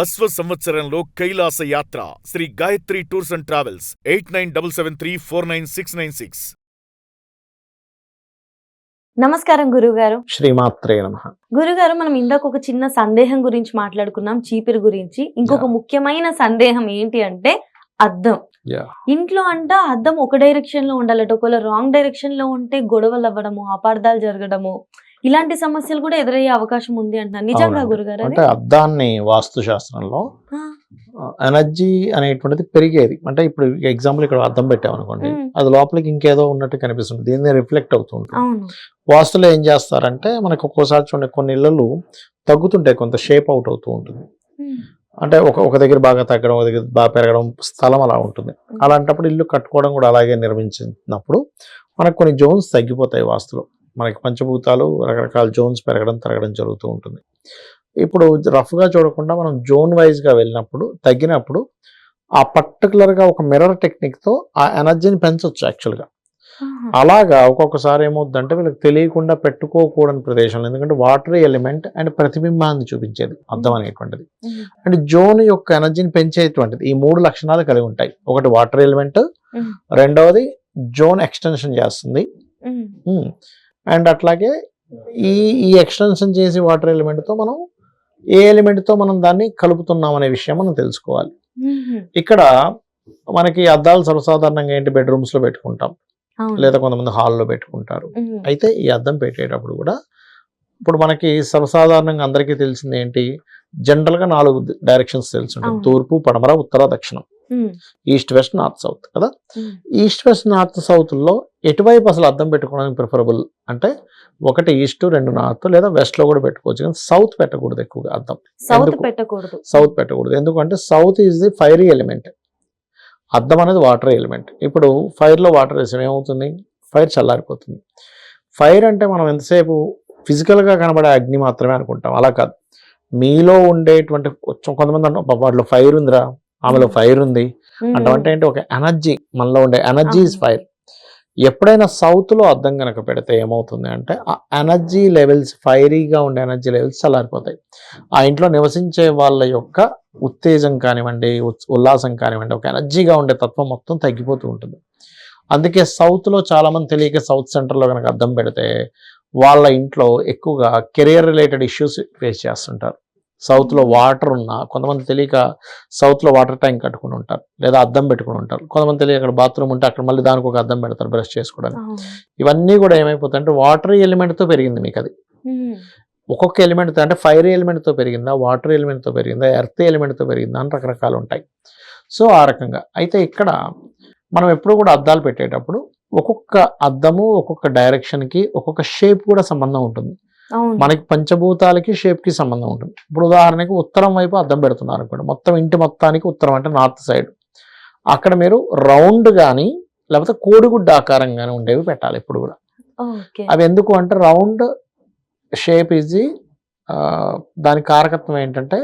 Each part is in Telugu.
అశ్వ సంవత్సరంలో కైలాస యాత్ర Sri Gayatri tours and travels 8977349696. నమస్కారం గురువుగారు. శ్రీమాత్రే నమః. గురుగారు, మనం ఇందాక ఒక చిన్న సందేహం గురించి మాట్లాడుకున్నాం, చీపిరి గురించి. ఇంకొక ముఖ్యమైన సందేహం ఏంటి అంటే అద్దం. ఇంట్లో అంట అద్దం ఒక డైరెక్షన్ లో ఉండాలట, ఒకవేళ రాంగ్ డైరెక్షన్ లో ఉంటే గొడవలు అవ్వడము, అపార్థాలు జరగడము, ఇలాంటి సమస్యలు కూడా ఎదురయ్యే అవకాశం ఉంది అంటున్నారు. నిజంగా గురుగారు? అంటే అద్దాన్ని వాస్తు శాస్త్రంలో ఎనర్జీ అనేటువంటిది పెరిగేది. అంటే ఇప్పుడు ఎగ్జాంపుల్ ఇక్కడ అద్దం పెట్టామనుకోండి, అది లోపలికి ఇంకేదో ఉన్నట్టు కనిపిస్తుంది, దీన్ని రిఫ్లెక్ట్ అవుతుంది. వాస్తులో ఏం చేస్తారంటే మనకు ఒక్కోసారి చూడండి, కొన్ని ఇళ్ళు తగ్గుతుంటాయి, కొంత షేప్ అవుట్ అవుతూ ఉంటుంది. అంటే ఒక దగ్గర బాగా తగ్గడం, ఒక దగ్గర బాగా పెరగడం, స్థలం అలా ఉంటుంది. అలాంటప్పుడు ఇల్లు కట్టుకోవడం కూడా అలాగే నిర్మించినప్పుడు మనకు కొన్ని జోన్స్ తగ్గిపోతాయి వాస్తులో. మనకి పంచభూతాలు రకరకాల జోన్స్ పెరగడం తరగడం జరుగుతూ ఉంటుంది. ఇప్పుడు రఫ్గా చూడకుండా మనం జోన్ వైజ్గా వెళ్ళినప్పుడు తగ్గినప్పుడు ఆ పర్టికులర్గా ఒక మిర్రర్ టెక్నిక్తో ఆ ఎనర్జీని పెంచవచ్చు యాక్చువల్గా. అలాగా ఒక్కొక్కసారి ఏమవుతుందంటే వీళ్ళకి తెలియకుండా పెట్టుకోకూడని ప్రదేశంలో, ఎందుకంటే వాటర్ ఎలిమెంట్ అండ్ ప్రతిబింబాన్ని చూపించేది అద్దం అనేటువంటిది. అంటే జోన్ యొక్క ఎనర్జీని పెంచేటువంటిది ఈ మూడు లక్షణాలు కలిగి ఉంటాయి. ఒకటి వాటర్ ఎలిమెంట్, రెండవది జోన్ ఎక్స్టెన్షన్ చేస్తుంది, అండ్ అట్లాగే ఈ ఎక్స్టెన్షన్ చేసి వాటర్ ఎలిమెంట్తో మనం ఏ ఎలిమెంట్తో మనం దాన్ని కలుపుతున్నాం అనే విషయం మనం తెలుసుకోవాలి. ఇక్కడ మనకి అద్దాలు సర్వసాధారణంగా ఏంటి, బెడ్రూమ్స్లో పెట్టుకుంటాం, లేదా కొంతమంది హాల్లో పెట్టుకుంటారు. అయితే ఈ అద్దం పెట్టేటప్పుడు కూడా ఇప్పుడు మనకి సర్వసాధారణంగా అందరికీ తెలిసింది ఏంటి, జనరల్గా 4 డైరెక్షన్స్ తెలుసుంటాయి: తూర్పు, పడమర, ఉత్తర, దక్షిణం, ఈస్ట్, వెస్ట్, నార్త్, సౌత్ కదా. ఈస్ట్, వెస్ట్, నార్త్, సౌత్లో ఎటువైపు అసలు అద్దం పెట్టుకోవడానికి ప్రిఫరబుల్ అంటే ఒకటి ఈస్ట్, 2 నార్త్, లేదా వెస్ట్ లో కూడా పెట్టుకోవచ్చు, కానీ సౌత్ పెట్టకూడదు ఎక్కువగా అద్దం. సౌత్ పెట్టకూడదు ఎందుకంటే south is the fiery element, అద్దం అనేది వాటర్ ఎలిమెంట్. ఇప్పుడు ఫైర్లో వాటర్ వేసాం, ఏమవుతుంది, ఫైర్ చల్లారిపోతుంది. ఫైర్ అంటే మనం ఎంతసేపు ఫిజికల్గా కనబడే అగ్ని మాత్రమే అనుకుంటాం, అలా కాదు. మీలో ఉండేటువంటి కొంతమంది అంటాం వాటిలో ఫైర్ ఉందిరా, ఆమెలో ఫైర్ ఉంది అంటే ఏంటి, ఒక ఎనర్జీ, మనలో ఉండే ఎనర్జీ ఇస్ ఫైర్. ఎప్పుడైనా సౌత్లో అద్దం కనుక పెడితే ఏమవుతుంది అంటే ఆ ఎనర్జీ లెవెల్స్, ఫైరీగా ఉండే ఎనర్జీ లెవెల్స్ చల్లారిపోతాయి. ఆ ఇంట్లో నివసించే వాళ్ళ యొక్క ఉత్తేజం కానివ్వండి, ఉల్లాసం కానివ్వండి, ఒక ఎనర్జీగా ఉండే తత్వం మొత్తం తగ్గిపోతూ ఉంటుంది. అందుకే సౌత్లో చాలామంది తెలియక సౌత్ సెంటర్లో కనుక అద్దం పెడితే వాళ్ళ ఇంట్లో ఎక్కువగా కెరియర్ రిలేటెడ్ ఇష్యూస్ ఫేస్ చేస్తుంటారు. సౌత్లో వాటర్ ఉన్న కొంతమంది తెలియక సౌత్లో వాటర్ ట్యాంక్ కట్టుకుని ఉంటారు, లేదా అద్దం పెట్టుకుని ఉంటారు. కొంతమంది తెలియక అక్కడ బాత్రూమ్ ఉంటే అక్కడ మళ్ళీ దానికి ఒక అద్దం పెడతారు బ్రష్ చేసుకోవడానికి. ఇవన్నీ కూడా ఏమైపోతాయి అంటే వాటర్ ఎలిమెంట్తో పెరిగింది మీకు అది. ఒక్కొక్క ఎలిమెంట్తో అంటే ఫైర్ ఎలిమెంట్తో పెరిగిందా, వాటర్ ఎలిమెంట్తో పెరిగిందా, ఎర్త్ ఎలిమెంట్తో పెరిగిందా అని రకరకాలు ఉంటాయి. సో ఆ రకంగా అయితే ఇక్కడ మనం ఎప్పుడు కూడా అద్దాలు పెట్టేటప్పుడు ఒక్కొక్క అద్దము ఒక్కొక్క డైరెక్షన్కి ఒక్కొక్క షేప్ కూడా సంబంధం ఉంటుంది. మనకి పంచభూతాలకి షేప్కి సంబంధం ఉంటుంది. ఇప్పుడు ఉదాహరణకి ఉత్తరం వైపు అద్దం పెడుతున్నారు అనుకోండి, మొత్తం ఇంటి మొత్తానికి ఉత్తరం అంటే నార్త్ సైడ్, అక్కడ మీరు రౌండ్ కానీ లేకపోతే కోడిగుడ్డ ఆకారం కానీ ఉండేవి పెట్టాలి ఎప్పుడు కూడా. అవి ఎందుకు అంటే రౌండ్ షేప్ ఈజీ, దాని కారకత్వం ఏంటంటే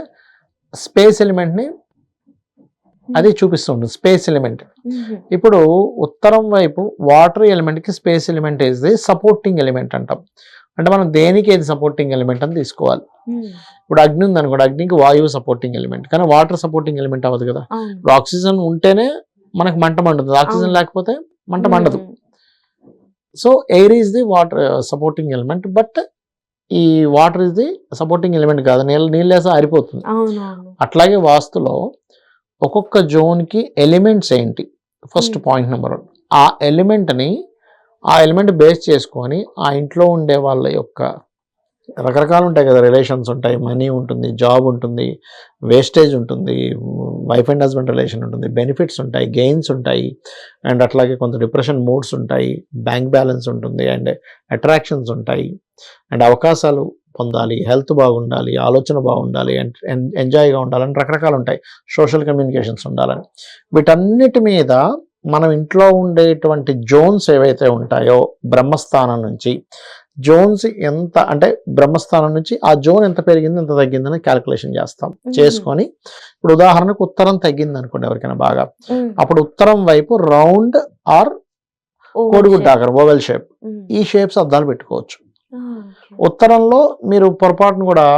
స్పేస్ ఎలిమెంట్ని అది చూపిస్తుంది, స్పేస్ ఎలిమెంట్. ఇప్పుడు ఉత్తరం వైపు వాటర్ ఎలిమెంట్కి space element is the supporting element అంటాం. అంటే మనం దేనికి ఏది సపోర్టింగ్ ఎలిమెంట్ అని తీసుకోవాలి. ఇప్పుడు అగ్ని ఉంది అనుకోండి, అగ్నికి వాయువు సపోర్టింగ్ ఎలిమెంట్, కానీ వాటర్ సపోర్టింగ్ ఎలిమెంట్ అవ్వదు కదా. ఇప్పుడు ఆక్సిజన్ ఉంటేనే మనకు మంట మండుతుంది, ఆక్సిజన్ లేకపోతే మంట మండదు. So air is the water supporting element, but ఈ water is the supporting element కాదు, నీళ్ళేసా ఆరిపోతుంది. అట్లాగే వాస్తులో ఒక్కొక్క జోన్కి ఎలిమెంట్స్ ఏంటి, ఫస్ట్ పాయింట్ నెంబర్ 1. ఆ ఎలిమెంట్ బేస్ చేసుకొని ఆ ఇంట్లో ఉండే వాళ్ళ యొక్క రకరకాలు ఉంటాయి కదా, రిలేషన్స్ ఉంటాయి, మనీ ఉంటుంది, జాబ్ ఉంటుంది, వేస్టేజ్ ఉంటుంది, వైఫ్ అండ్ హస్బెండ్ రిలేషన్ ఉంటుంది, బెనిఫిట్స్ ఉంటాయి, గెయిన్స్ ఉంటాయి, అండ్ అట్లాగే కొంత డిప్రెషన్ మూడ్స్ ఉంటాయి, బ్యాంక్ బ్యాలెన్స్ ఉంటుంది, అండ్ అట్రాక్షన్స్ ఉంటాయి, అండ్ అవకాశాలు పొందాలి, హెల్త్ బాగుండాలి, ఆలోచన బాగుండాలి, ఎంజాయ్గా ఉండాలని రకరకాలు ఉంటాయి, సోషల్ కమ్యూనికేషన్స్ ఉండాలని. వీటన్నిటి మీద మనం ఇంట్లో ఉండేటువంటి జోన్స్ ఏవైతే ఉంటాయో బ్రహ్మస్థానం నుంచి జోన్స్ ఎంత అంటే బ్రహ్మస్థానం నుంచి ఆ జోన్ ఎంత పెరిగింది ఎంత తగ్గిందని క్యాలిక్యులేషన్ చేస్తాం. చేసుకొని ఇప్పుడు ఉదాహరణకు ఉత్తరం తగ్గింది అనుకోండి ఎవరికైనా బాగా, అప్పుడు ఉత్తరం వైపు రౌండ్ ఆర్ కోడిగుడ్డ ఆకారం, ఓవెల్ షేప్, ఈ షేప్స్ అద్దాలు పెట్టుకోవచ్చు. ఉత్తరంలో మీరు పొరపాటును కూడా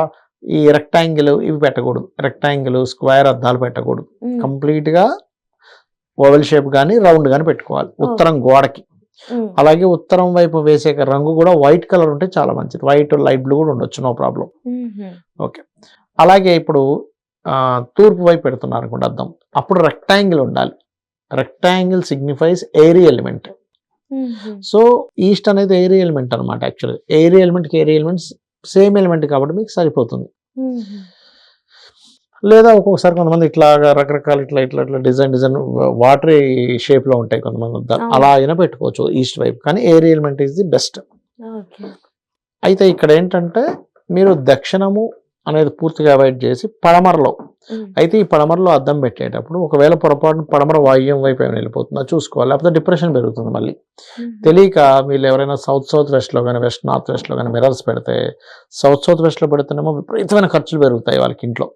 ఈ రెక్టాంగిల్ ఇవి పెట్టకూడదు, రెక్టాంగిల్ స్క్వేర్ అద్దాలు పెట్టకూడదు, కంప్లీట్ గా ఓవెల్ షేప్ కానీ రౌండ్ కానీ పెట్టుకోవాలి ఉత్తరం గోడకి. అలాగే ఉత్తరం వైపు వేసే రంగు కూడా వైట్ కలర్ ఉంటే చాలా మంచిది, వైట్ లైట్ బ్లూ కూడా ఉండొచ్చు, నో ప్రాబ్లం. ఓకే, అలాగే ఇప్పుడు తూర్పు వైపు పెడుతున్నారు అనుకోండి అద్దం, అప్పుడు రెక్టాంగిల్ ఉండాలి. Rectangle signifies airy element. So east అనేది ఎయిరీ ఎలిమెంట్ అనమాట. యాక్చువల్గా ఎయిరీ ఎలిమెంట్కి ఎయిరీ ఎలిమెంట్స్ సేమ్ ఎలిమెంట్ కాబట్టి మీకు సరిపోతుంది. లేదా ఒక్కొక్కసారి కొంతమంది ఇట్లాగా రకరకాల ఇట్లా ఇట్లా ఇట్లా డిజైన్ వాటరీ షేప్ లో ఉంటాయి కొంతమంది అద్దాలు, అలా అయినా పెట్టుకోవచ్చు ఈస్ట్ వైపు. కానీ airy element is the best. అయితే ఇక్కడ ఏంటంటే మీరు దక్షిణము అనేది పూర్తిగా అవాయిడ్ చేసి పడమరలో, అయితే ఈ పడమరలో అద్దం పెట్టేటప్పుడు ఒకవేళ పొరపాటున పడమర వాయువ్యం వైపు ఏమైనా వెళ్ళిపోతుందో చూసుకోవాలి, లేకపోతే డిప్రెషన్ పెరుగుతుంది మళ్ళీ. తెలియక వీళ్ళు ఎవరైనా సౌత్ వెస్ట్లో కానీ వెస్ట్ నార్త్ వెస్ట్లో కానీ మిర్రర్స్ పెడితే, సౌత్ వెస్ట్లో పెడితేనేమో విపరీతమైన ఖర్చులు పెరుగుతాయి వాళ్ళకి ఇంట్లో.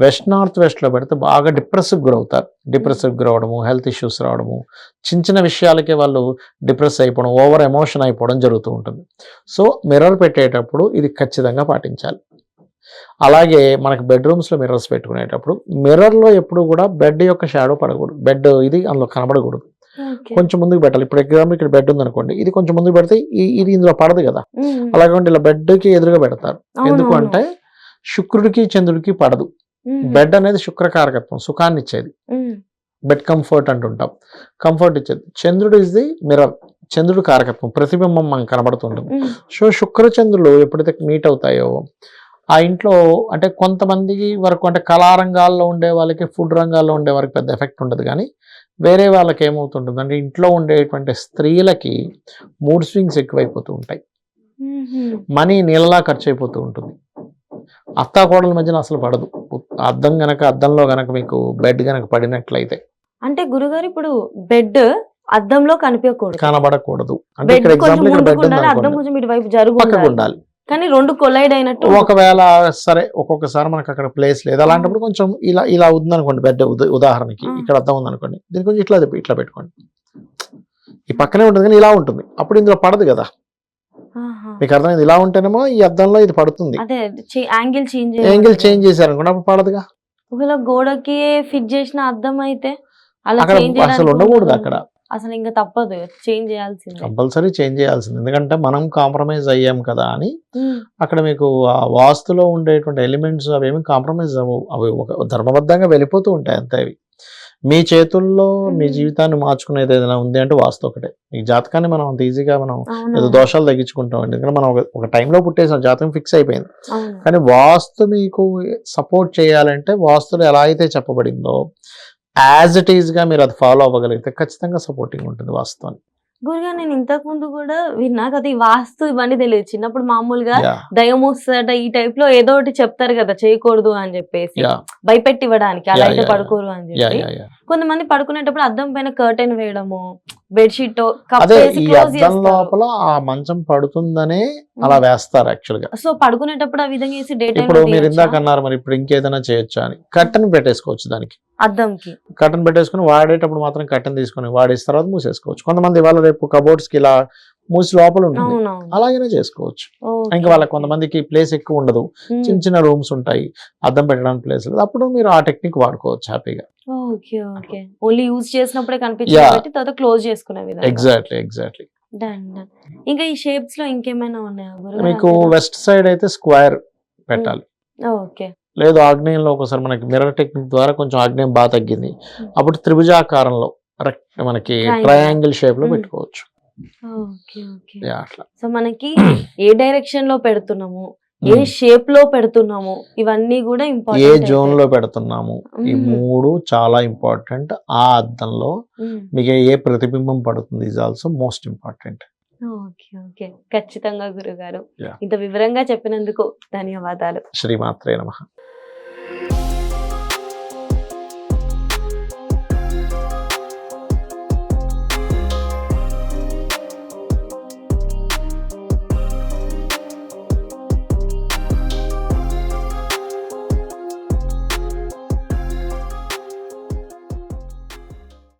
వెస్ట్ నార్త్ వెస్ట్లో పెడితే బాగా డిప్రెస్కి గురవుతారు. డిప్రెస్కి గురవడము, హెల్త్ ఇష్యూస్ రావడము, చిన్న విషయాలకే వాళ్ళు డిప్రెస్ అయిపోవడం, ఓవర్ ఎమోషన్ అయిపోవడం జరుగుతూ ఉంటుంది. సో మిర్రర్ పెట్టేటప్పుడు ఇది ఖచ్చితంగా పాటించాలి. అలాగే మనకి బెడ్రూమ్స్లో మిర్రర్స్ పెట్టుకునేటప్పుడు మిర్రర్లో ఎప్పుడు కూడా బెడ్ యొక్క షాడో పడకూడదు, బెడ్ ఇది అందులో కనబడకూడదు, కొంచెం ముందుకు పెట్టాలి. ఇప్పుడు ఎగ్జాంపుల్ ఇక్కడ బెడ్ ఉంది అనుకోండి, ఇది కొంచెం ముందుకు పెడితే ఇది ఇందులో పడదు కదా, అలాగే ఇలా బెడ్కి ఎదురుగా పెడతారు. ఎందుకు అంటే శుక్రుడికి చంద్రుడికి పడదు. బెడ్ అనేది శుక్రకారకత్వం, సుఖాన్ని ఇచ్చేది, బెడ్ కంఫర్ట్ అంటుంటాం, కంఫర్ట్ ఇచ్చేది. చంద్రుడు ఇస్ ది మిర్రర్, చంద్రుడు కారకత్వం, ప్రతిబింబం మనకు కనబడుతుంటుంది. సో శుక్ర చంద్రులు ఎప్పుడైతే మీట్ అవుతాయో ఆ ఇంట్లో అంటే కొంతమంది వరకు అంటే కళారంగాల్లో ఉండే వాళ్ళకి, ఫుడ్ రంగాల్లో ఉండే వారికి పెద్ద ఎఫెక్ట్ ఉండదు. కానీ వేరే వాళ్ళకి ఏమవుతుంటుంది అంటే ఇంట్లో ఉండేటువంటి స్త్రీలకి మూడ్ స్వింగ్స్ ఎక్కువైపోతూ ఉంటాయి, మనీ నీళ్ళలా ఖర్చు అయిపోతూ ఉంటుంది. అత్తాకోడల మధ్యన అసలు పడదు. అద్దంలో గనక మీకు బెడ్ గనక పడినట్లయితే, అంటే గురుగారు ఇప్పుడు బెడ్ అద్దంలో కనబడకూడదు. అంటే బెడ్ ఇక్కడ ఎగ్జాంపుల్ ఇక్కడ బెడ్ ఉంది అద్దం కొంచెం ఇటువైపు పక్కకు జరుగుతుంది ఉండాలి. కానీ రెండు కొలైడ్ అయినట్టు. ఒకవేళ సరే ఒక్కొక్కసారి మనకు అక్కడ ప్లేస్ లేదు, అలాంటప్పుడు కొంచెం ఇలా ఉందనుకోండి బెడ్, ఉదాహరణకి ఇక్కడ అద్దం ఉందనుకోండి, దీని కొంచెం ఇట్లా పెట్టుకోండి, ఈ పక్కనే ఉంటుంది కానీ ఇలా ఉంటుంది, అప్పుడు ఇందులో పడదు కదా. మీకు అర్థమైంది? ఇలా ఉంటేనేమో ఈ అద్దంలో ఇది పడుతుంది, యాంగిల్ చేంజ్ చేశారనుకోండి అప్పుడు పడదుగా. ఒకవేళ గోడకి ఫిట్ చేసిన అద్దం అయితే అలా అక్కడ అసలు ఉండకూడదు, అక్కడ అసలు ఇంకా తప్పదు, చేంజ్ చేయాల్సింది, కంపల్సరీ చేంజ్ చేయాల్సింది. ఎందుకంటే మనం కాంప్రమైజ్ అయ్యాం కదా అని అక్కడ మీకు ఆ వాస్తులో ఉండేటువంటి ఎలిమెంట్స్ అవేమి కాంప్రమైజ్ అవ్వవు, అవి ఒక ధర్మబద్ధంగా వెళ్ళిపోతూ ఉంటాయి అంతే. అవి మీ చేతుల్లో మీ జీవితాన్ని మార్చుకునేది ఏదైనా ఉంది అంటే వాస్తు ఒకటే. ఈ జాతకాన్ని మనం అంత ఈజీగా మనం ఏదో దోషాలు తగ్గించుకుంటాం, ఎందుకంటే మనం ఒక టైంలో పుట్టేసిన జాతకం ఫిక్స్ అయిపోయింది. కానీ వాస్తు మీకు సపోర్ట్ చేయాలంటే వాస్తులో ఎలా అయితే చెప్పబడిందో యాజ్ ఇట్ ఈజ్ గా మీరు అది ఫాలో అవ్వగలిగితే ఖచ్చితంగా సపోర్టింగ్ ఉంటుంది వాస్తవాన్ని. గురుగారు నేను ఇంతకు ముందు కూడా విన్నా కదా, ఈ వాస్తు ఇవన్నీ తెలియదు. చిన్నప్పుడు మామూలుగా దయ్యం వస్తుందట ఈ టైప్ లో ఏదో ఒకటి చెప్తారు కదా, చేయకూడదు అని చెప్పేసి భయపెట్టి ఇవ్వడానికి, అలా అయితే పడుకోరు అని చెప్పి. కొంతమంది పడుకునేటప్పుడు అద్దం పైన కర్టెన్ వేయడము, బెడ్షీట్ లోపల ఆ మంచం పడుతుందనే అలా వేస్తారు యాక్చువల్ గా. సో పడుకునేటప్పుడు ఆ విధంగా వేసి డే ఇప్పుడు మీరు ఇందాక అన్నారు మరి ఇప్పుడు ఇంకేదైనా చేయొచ్చా అని, కర్టెన్ పెట్టేసుకోవచ్చు దానికి, అద్దంకి కర్టెన్ పెట్టేసుకుని వాడేటప్పుడు మాత్రం కర్టెన్ తీసుకుని వాడేసిన తర్వాత మూసేసుకోవచ్చు. కొంతమంది ఇవాళ రేపు కబోర్డ్స్ కి ఇలా మూసి లోపల ఉంటుంది, అలాగనే చేసుకోవచ్చు. ఇంకా వాళ్ళకి కొంతమందికి ప్లేస్ ఎక్కువ ఉండదు, చిన్న చిన్న రూమ్స్ ఉంటాయి, అద్దం పెట్టడానికి ప్లేస్ లేదు, అప్పుడు మీరు ఆ టెక్నిక్ వాడుకోవచ్చు హ్యాపీగా. ఓన్లీ యూజ్ చేసినప్పుడే కనిపించేది, తర్వాత క్లోజ్ చేసుకునే విధంగా. ఎగ్జాక్ట్లీ. ఇంకా ఈ షేప్స్ లో ఇంకేమైనా ఉన్నాయా? మీకు వెస్ట్ సైడ్ అయితే స్క్వేర్ పెట్టాలి, లేదు ఆగ్నేయంలో ఒకసారి మనకి మిర్రర్ టెక్నిక్ ద్వారా కొంచెం ఆగ్నేయం బాగా తగ్గింది, అప్పుడు త్రిభుజాకారంలో మనకి ట్రయాంగిల్ షేప్ లో పెట్టుకోవచ్చు. సో మనకి ఏ డైరెక్షన్ లో పెడుతున్నాము, ఏ షేప్ లో పెడుతున్నాము, ఇవన్నీ కూడా ఇంపార్టెంట్. ఏ జోన్ లో పెడుతున్నాము, ఈ మూడు చాలా ఇంపార్టెంట్. ఆ అద్దంలో మీకు ఏ ప్రతిబింబం పడుతుంది ఇస్ ఆల్సో మోస్ట్ ఇంపార్టెంట్. ఖచ్చితంగా గురుగారు ఇంత వివరంగా చెప్పినందుకు ధన్యవాదాలు. శ్రీమాత్రే నమః.